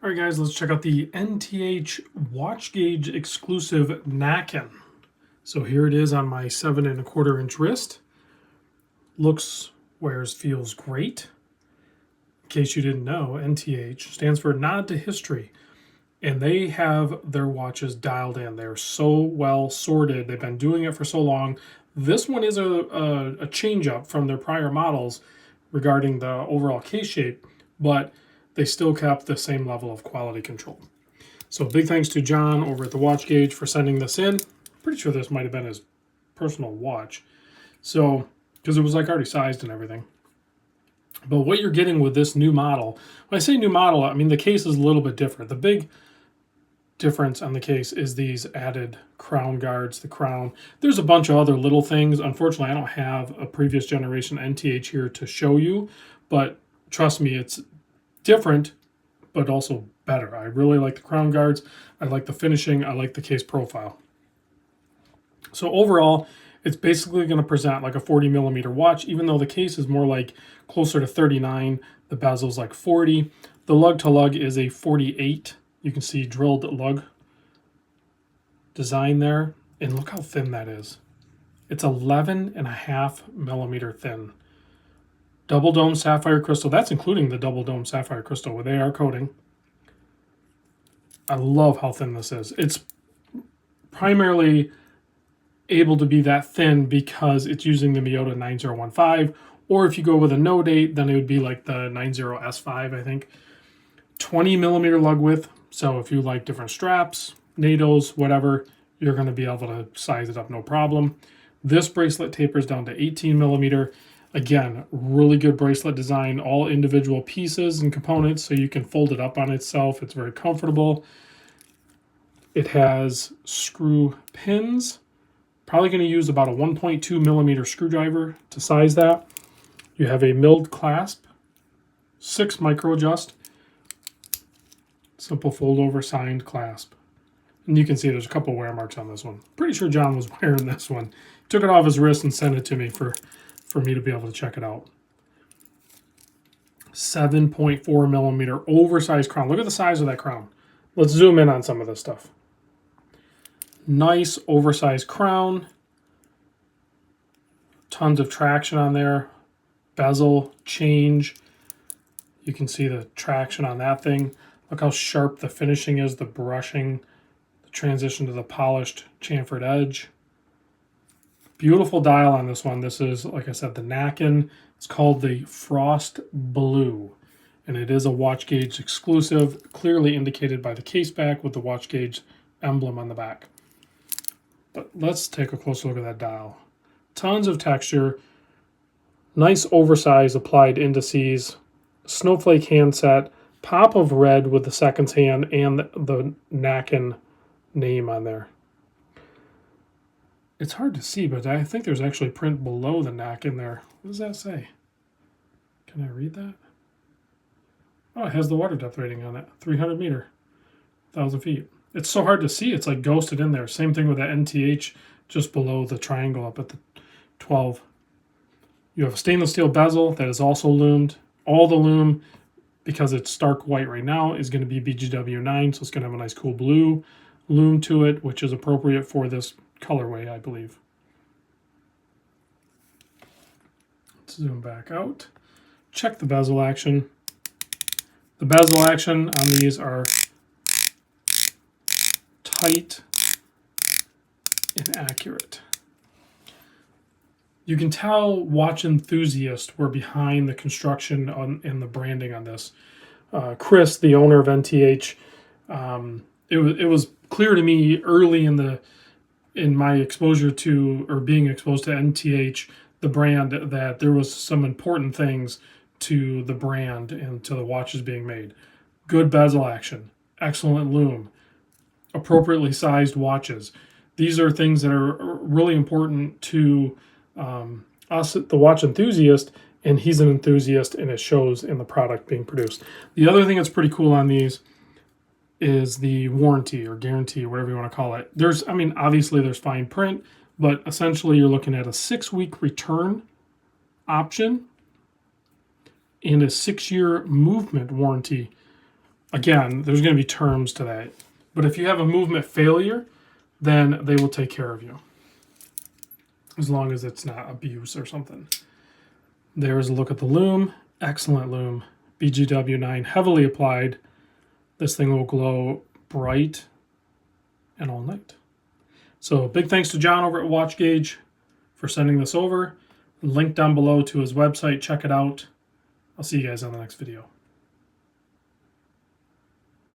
All right, guys, let's check out the NTH WatchGauge exclusive Nacken. So here it is on my 7¼ inch wrist. Looks, wears, feels great. In case you didn't know, NTH stands for Nod to History, and they have their watches dialed in. They're so well sorted. They've been doing it for so long. This one is a change up from their prior models regarding the overall case shape, but they still kept the same level of quality control. So big thanks to John over at the WatchGauge for sending this in. Pretty sure this might have been his personal watch. So, because it was like already sized and everything. But what you're getting with this new model, when I say new model, I mean the case is a little bit different. The big difference on the case is these added crown guards, the crown. There's a bunch of other little things. Unfortunately, I don't have a previous generation NTH here to show you, but trust me, it's different, but also better. I really like the crown guards. I like the finishing. I like the case profile. So overall, it's basically going to present like a 40mm watch, even though the case is more like closer to 39. The bezel's like 40. The lug to lug is a 48. You can see drilled lug design there. And look how thin that is. It's 11.5mm thin. Double dome sapphire crystal. That's including the double dome sapphire crystal with AR coating. I love how thin this is. It's primarily able to be that thin because it's using the Miyota 9015, or if you go with a no date, then it would be like the 90S5, I think. 20mm lug width. So if you like different straps, NATOs, whatever, you're going to be able to size it up no problem. This bracelet tapers down to 18mm. Again, really good bracelet design, all individual pieces and components, so you can fold it up on itself. It's very comfortable. It has screw pins. Probably going to use about a 1.2mm screwdriver to size that. You have a milled clasp, 6 micro adjust, simple fold over signed clasp. And you can see there's a couple wear marks on this one. Pretty sure John was wearing this one. Took it off his wrist and sent it to me for me to be able to check it out. 7.4mm oversized crown. Look at the size of that crown. Let's zoom in on some of this stuff. Nice oversized crown. Tons of traction on there. Bezel change. You can see the traction on that thing. Look how sharp the finishing is, the brushing, the transition to the polished chamfered edge. Beautiful dial on this one. This is, like I said, the Nacken. It's called the Frost Blue, and it is a WatchGauge exclusive, clearly indicated by the case back with the WatchGauge emblem on the back. But let's take a closer look at that dial. Tons of texture, nice oversized applied indices, snowflake handset, pop of red with the seconds hand, and the Nacken name on there. It's hard to see, but I think there's actually print below the Nacken there. What does that say? Can I read that? Oh, it has the water depth rating on it. 300 meter, 1,000 feet. It's so hard to see. It's like ghosted in there. Same thing with the NTH just below the triangle up at the 12. You have a stainless steel bezel that is also loomed. All the loom, because it's stark white right now, is going to be BGW9, so it's going to have a nice cool blue loom to it, which is appropriate for this colorway, I believe. Let's zoom back out. Check the bezel action. The bezel action on these are tight and accurate. You can tell watch enthusiasts were behind the construction and the branding on this. Chris, the owner of NTH, it was clear to me early in my exposure to, or being exposed to NTH, the brand, that there was some important things to the brand and to the watches being made. Good bezel action, excellent loom, appropriately sized watches. These are things that are really important to us, the watch enthusiast, and he's an enthusiast, and it shows in the product being produced. The other thing that's pretty cool on these is the warranty or guarantee, or whatever you want to call it. Obviously there's fine print, but essentially you're looking at a 6-week return option and a 6-year movement warranty Again, there's going to be terms to that. But if you have a movement failure, then they will take care of you. As long as it's not abuse or something. There's a look at the loom. Excellent loom. BGW9 heavily applied. This thing will glow bright and all night. So big thanks to John over at WatchGauge for sending this over. Link down below to his website. Check it out. I'll see you guys on the next video.